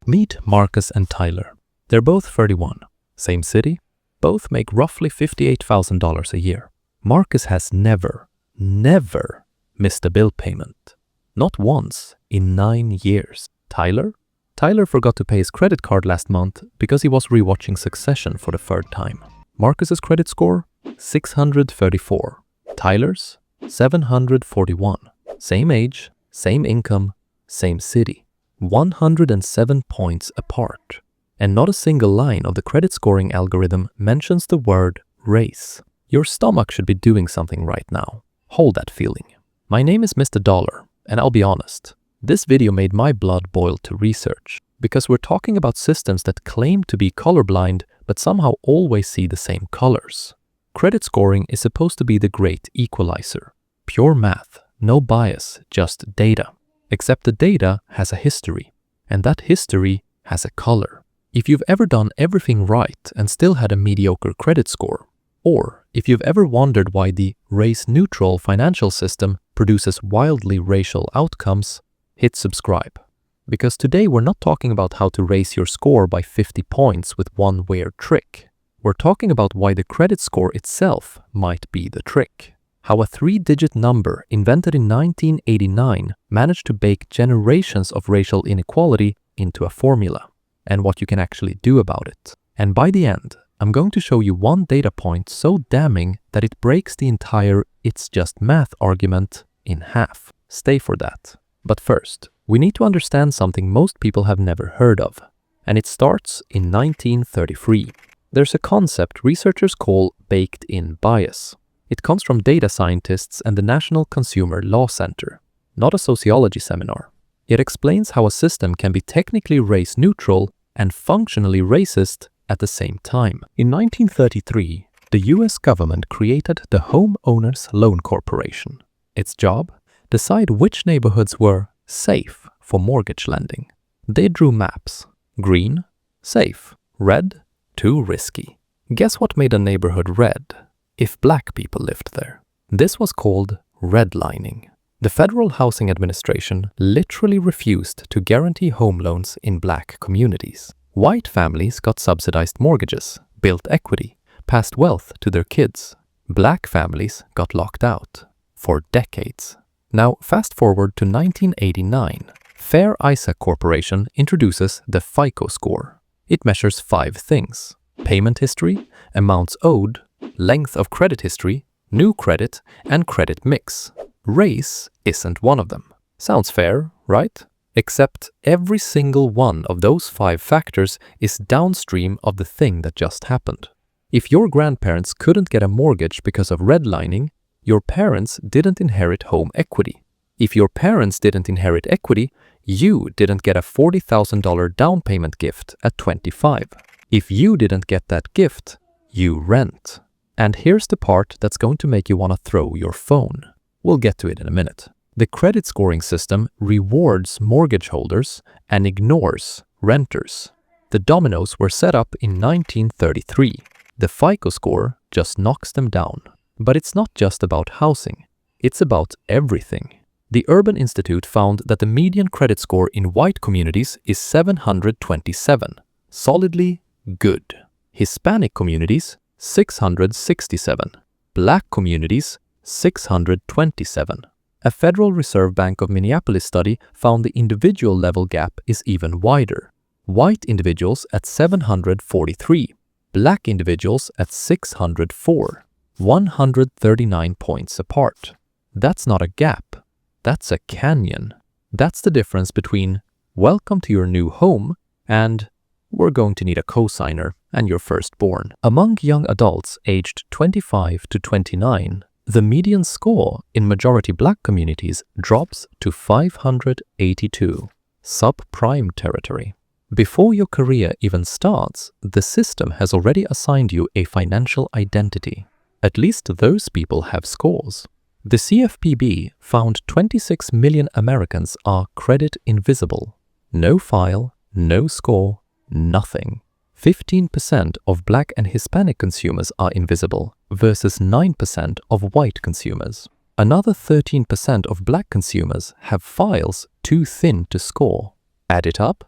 Meet Marcus and Tyler. They're both 31. Same city. Both make roughly $58,000 a year. Marcus has never missed a bill payment. Not once in 9 years. Tyler forgot to pay his credit card last month because he was rewatching Succession for the third time. Marcus's credit score? 634. Tyler's? 741. Same age, same income, same city. 107 points apart. And not a single line of the credit scoring algorithm mentions the word race. Your stomach should be doing something right now. Hold that feeling. My name is Mr. Dollar, and I'll be honest, this video made my blood boil to research, because we're talking about systems that claim to be colorblind but somehow always see the same colors. Credit scoring is supposed to be the great equalizer. Pure math, no bias, just data. Except the data has a history, and that history has a color. If you've ever done everything right and still had a mediocre credit score, or if you've ever wondered why the race-neutral financial system produces wildly racial outcomes, hit subscribe. Because today we're not talking about how to raise your score by 50 points with one weird trick. We're talking about why the credit score itself might be the trick. How a 3-digit number invented in 1989 managed to bake generations of racial inequality into a formula, and what you can actually do about it. And by the end, I'm going to show you one data point so damning that it breaks the entire "it's just math" argument in half. Stay for that. But first, we need to understand something most people have never heard of, and it starts in 1933. There's a concept researchers call baked-in bias. It comes from data scientists and the National Consumer Law Center, not a sociology seminar. It explains how a system can be technically race-neutral and functionally racist at the same time. In 1933, the US government created the Homeowners Loan Corporation. Its job? Decide which neighborhoods were safe for mortgage lending. They drew maps. Green, safe. Red, too risky. Guess what made a neighborhood red? If black people lived there. This was called redlining. The Federal Housing Administration literally refused to guarantee home loans in black communities. White families got subsidized mortgages, built equity, passed wealth to their kids. Black families got locked out for decades. Now, fast forward to 1989. Fair Isaac Corporation introduces the FICO score. It measures 5 things: payment history, amounts owed, length of credit history, new credit, and credit mix. Race isn't one of them. Sounds fair, right? Except every single one of those 5 factors is downstream of the thing that just happened. If your grandparents couldn't get a mortgage because of redlining, your parents didn't inherit home equity. If your parents didn't inherit equity, you didn't get a $40,000 down payment gift at 25. If you didn't get that gift, you rent. And here's the part that's going to make you want to throw your phone. We'll get to it in a minute. The credit scoring system rewards mortgage holders and ignores renters. The dominoes were set up in 1933. The FICO score just knocks them down. But it's not just about housing. It's about everything. The Urban Institute found that the median credit score in white communities is 727. Solidly good. Hispanic communities, 667. Black communities, 627. A Federal Reserve Bank of Minneapolis study found the individual level gap is even wider. White individuals at 743. Black individuals at 604. 139 points apart. That's not a gap. That's a canyon. That's the difference between "welcome to your new home" and "we're going to need a cosigner and your firstborn." Among young adults aged 25 to 29, the median score in majority black communities drops to 582, subprime territory. Before your career even starts, the system has already assigned you a financial identity. At least those people have scores. The CFPB found 26 million Americans are credit invisible. No file, no score, nothing. 15% of black and Hispanic consumers are invisible versus 9% of white consumers. Another 13% of black consumers have files too thin to score. Add it up,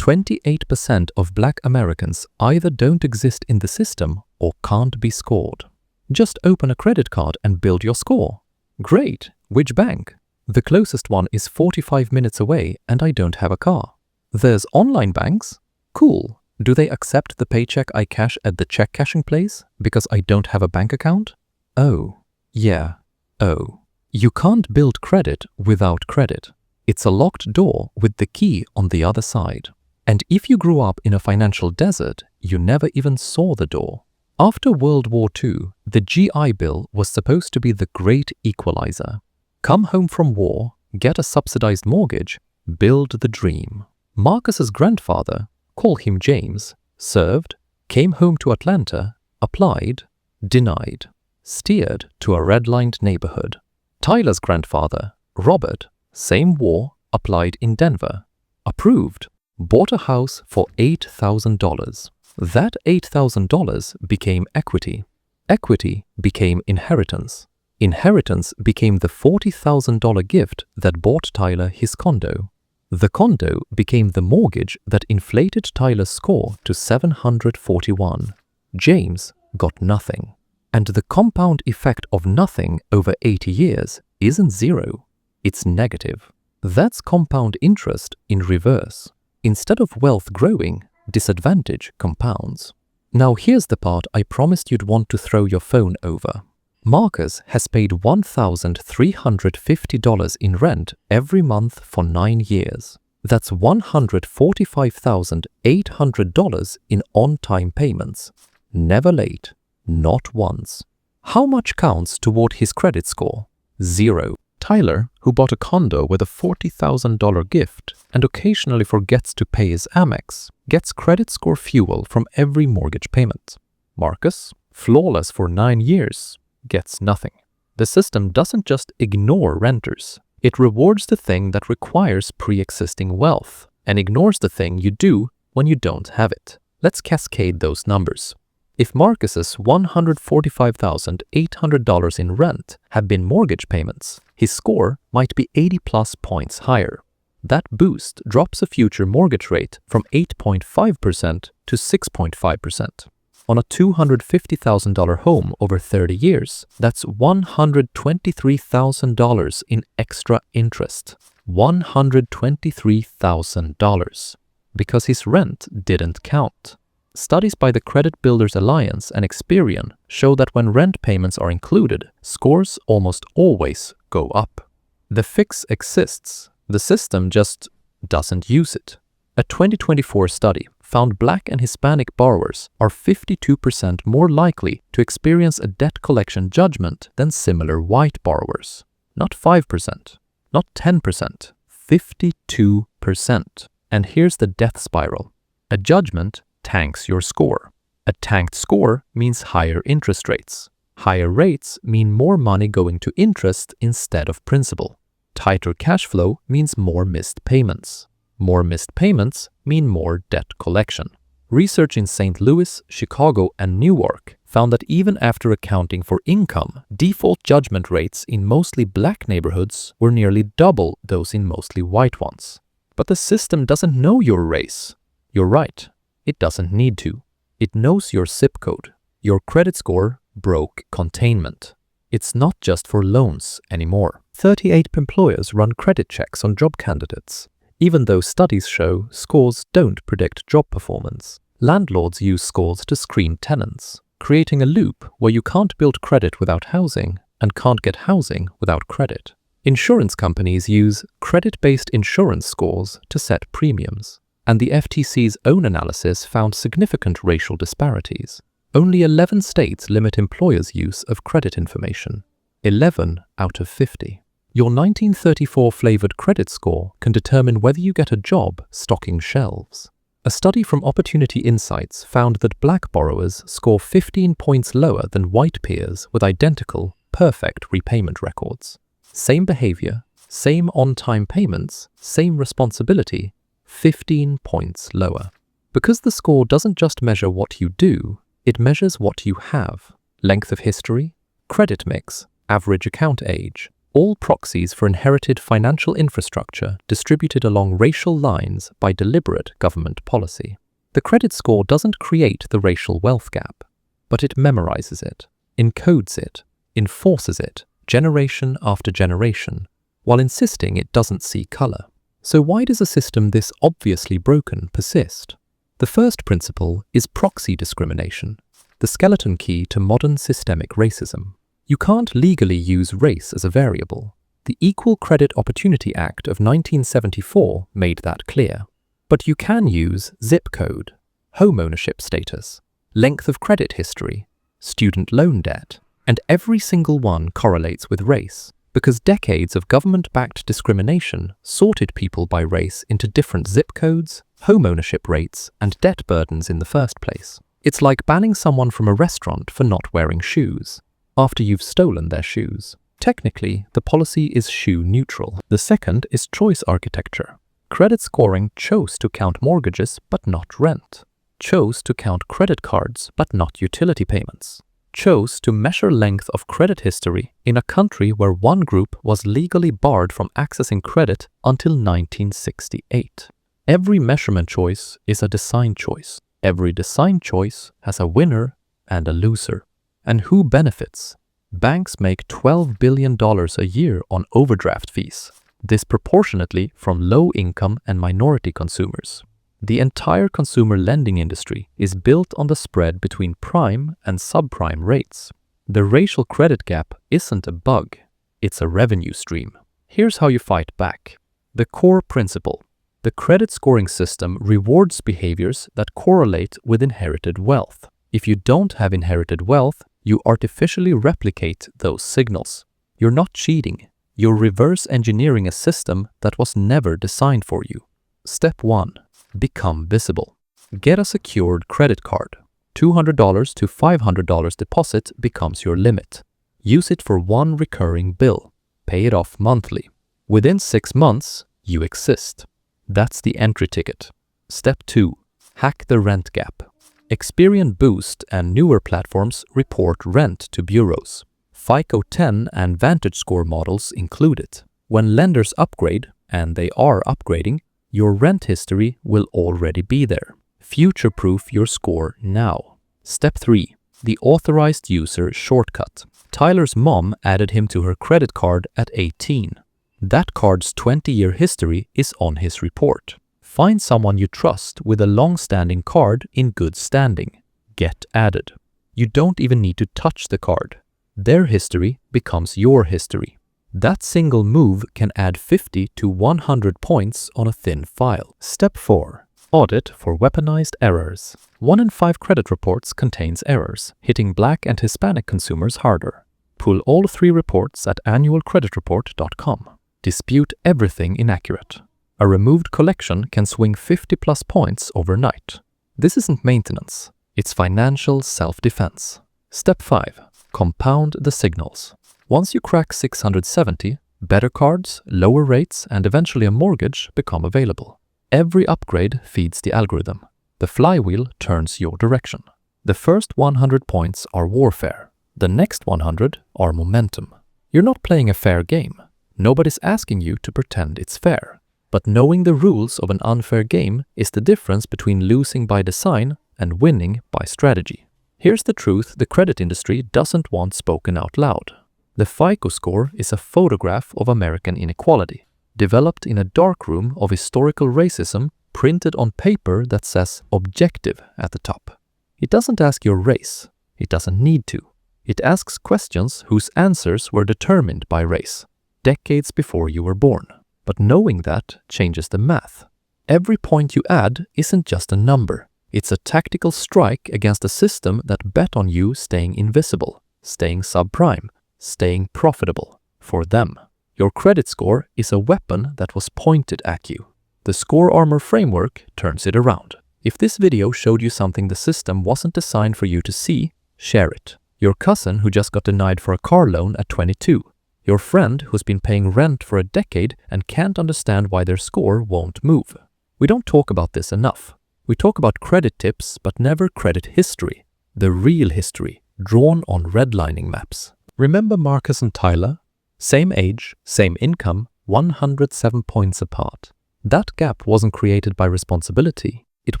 28% of Black Americans either don't exist in the system or can't be scored. Just open a credit card and build your score. Great! Which bank? The closest one is 45 minutes away and I don't have a car. There's online banks? Cool. Do they accept the paycheck I cash at the check cashing place because I don't have a bank account? Oh, yeah. Oh. You can't build credit without credit. It's a locked door with the key on the other side. And if you grew up in a financial desert, you never even saw the door. After World War II, the GI Bill was supposed to be the great equalizer. Come home from war, get a subsidized mortgage, build the dream. Marcus's grandfather, call him James, served, came home to Atlanta, applied, denied, steered to a redlined neighborhood. Tyler's grandfather, Robert, same war, applied in Denver, approved, bought a house for $8,000. That $8,000 became equity. Equity became inheritance. Inheritance became the $40,000 gift that bought Tyler his condo. The condo became the mortgage that inflated Tyler's score to 741. James got nothing. And the compound effect of nothing over 80 years isn't zero, it's negative. That's compound interest in reverse. Instead of wealth growing, disadvantage compounds. Now here's the part I promised you'd want to throw your phone over. Marcus has paid $1,350 in rent every month for 9 years. That's $145,800 in on-time payments. Never late. Not once. How much counts toward his credit score? 0. Tyler, who bought a condo with a $40,000 gift and occasionally forgets to pay his Amex, gets credit score fuel from every mortgage payment. Marcus, flawless for 9 years, gets nothing. The system doesn't just ignore renters. It rewards the thing that requires pre-existing wealth and ignores the thing you do when you don't have it. Let's cascade those numbers. If Marcus's $145,800 in rent had been mortgage payments, his score might be 80+ points higher. That boost drops a future mortgage rate from 8.5% to 6.5%. On a $250,000 home over 30 years, that's $123,000 in extra interest. $123,000. Because his rent didn't count. Studies by the Credit Builders Alliance and Experian show that when rent payments are included, scores almost always go up. The fix exists, the system just doesn't use it. A 2024 study found Black and Hispanic borrowers are 52% more likely to experience a debt collection judgment than similar white borrowers. Not 5%, not 10%, 52%. And here's the death spiral. A judgment tanks your score. A tanked score means higher interest rates. Higher rates mean more money going to interest instead of principal. Tighter cash flow means more missed payments. More missed payments mean more debt collection. Research in St. Louis, Chicago, and Newark found that even after accounting for income, default judgment rates in mostly Black neighborhoods were nearly double those in mostly white ones. But the system doesn't know your race. You're right. It doesn't need to. It knows your zip code. Your credit score broke containment. It's not just for loans anymore. 38 employers run credit checks on job candidates. Even though studies show scores don't predict job performance, landlords use scores to screen tenants, creating a loop where you can't build credit without housing and can't get housing without credit. Insurance companies use credit-based insurance scores to set premiums. And the FTC's own analysis found significant racial disparities. Only 11 states limit employers' use of credit information. 11 out of 50. Your 1934 flavored credit score can determine whether you get a job stocking shelves. A study from Opportunity Insights found that Black borrowers score 15 points lower than white peers with identical, perfect repayment records. Same behavior, same on-time payments, same responsibility, 15 points lower. Because the score doesn't just measure what you do, it measures what you have. Length of history, credit mix, average account age, all proxies for inherited financial infrastructure distributed along racial lines by deliberate government policy. The credit score doesn't create the racial wealth gap, but it memorizes it, encodes it, enforces it, generation after generation, while insisting it doesn't see color. So why does a system this obviously broken persist? The first principle is proxy discrimination, the skeleton key to modern systemic racism. You can't legally use race as a variable. The Equal Credit Opportunity Act of 1974 made that clear. But you can use zip code, home ownership status, length of credit history, student loan debt, and every single one correlates with race, because decades of government-backed discrimination sorted people by race into different zip codes, home ownership rates, and debt burdens in the first place. It's like banning someone from a restaurant for not wearing shoes after you've stolen their shoes. Technically, the policy is shoe neutral. The second is choice architecture. Credit scoring chose to count mortgages but not rent, chose to count credit cards but not utility payments, chose to measure length of credit history in a country where one group was legally barred from accessing credit until 1968. Every measurement choice is a design choice. Every design choice has a winner and a loser. And who benefits? Banks make $12 billion a year on overdraft fees, disproportionately from low-income and minority consumers. The entire consumer lending industry is built on the spread between prime and subprime rates. The racial credit gap isn't a bug, it's a revenue stream. Here's how you fight back. The core principle. The credit scoring system rewards behaviors that correlate with inherited wealth. If you don't have inherited wealth, you artificially replicate those signals. You're not cheating. You're reverse engineering a system that was never designed for you. Step 1. Become visible. Get a secured credit card. $200 to $500 deposit becomes your limit. Use it for one recurring bill. Pay it off monthly. Within 6 months, you exist. That's the entry ticket. Step 2. Hack the rent gap. Experian Boost and newer platforms report rent to bureaus. FICO 10 and VantageScore models included. When lenders upgrade, and they are upgrading, your rent history will already be there. Future-proof your score now. Step 3. The authorized user shortcut. Tyler's mom added him to her credit card at 18. That card's 20-year history is on his report. Find someone you trust with a long-standing card in good standing. Get added. You don't even need to touch the card. Their history becomes your history. That single move can add 50 to 100 points on a thin file. Step 4. Audit for weaponized errors. 1 in 5 credit reports contains errors, hitting Black and Hispanic consumers harder. Pull all 3 reports at annualcreditreport.com. Dispute everything inaccurate. A removed collection can swing 50+ points overnight. This isn't maintenance, it's financial self-defense. Step 5. Compound the signals. Once you crack 670, better cards, lower rates, and eventually a mortgage become available. Every upgrade feeds the algorithm. The flywheel turns your direction. The first 100 points are warfare. The next 100 are momentum. You're not playing a fair game. Nobody's asking you to pretend it's fair. But knowing the rules of an unfair game is the difference between losing by design and winning by strategy. Here's the truth the credit industry doesn't want spoken out loud. The FICO score is a photograph of American inequality, developed in a darkroom of historical racism printed on paper that says objective at the top. It doesn't ask your race. It doesn't need to. It asks questions whose answers were determined by race, decades before you were born. But knowing that changes the math. Every point you add isn't just a number. It's a tactical strike against a system that bet on you staying invisible, staying subprime, staying profitable for them. Your credit score is a weapon that was pointed at you. The Score Armor framework turns it around. If this video showed you something the system wasn't designed for you to see, share it. Your cousin who just got denied for a car loan at 22. Your friend who's been paying rent for a decade and can't understand why their score won't move. We don't talk about this enough. We talk about credit tips, but never credit history. The real history, drawn on redlining maps. Remember Marcus and Tyler? Same age, same income, 107 points apart. That gap wasn't created by responsibility, it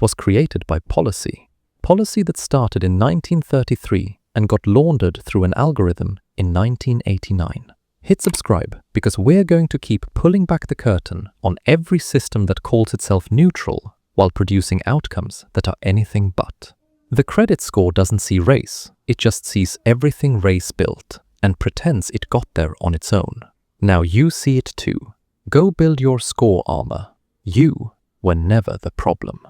was created by policy. Policy that started in 1933 and got laundered through an algorithm in 1989. Hit subscribe because we're going to keep pulling back the curtain on every system that calls itself neutral while producing outcomes that are anything but. The credit score doesn't see race, it just sees everything race built and pretends it got there on its own. Now you see it too. Go build your score armor. You were never the problem.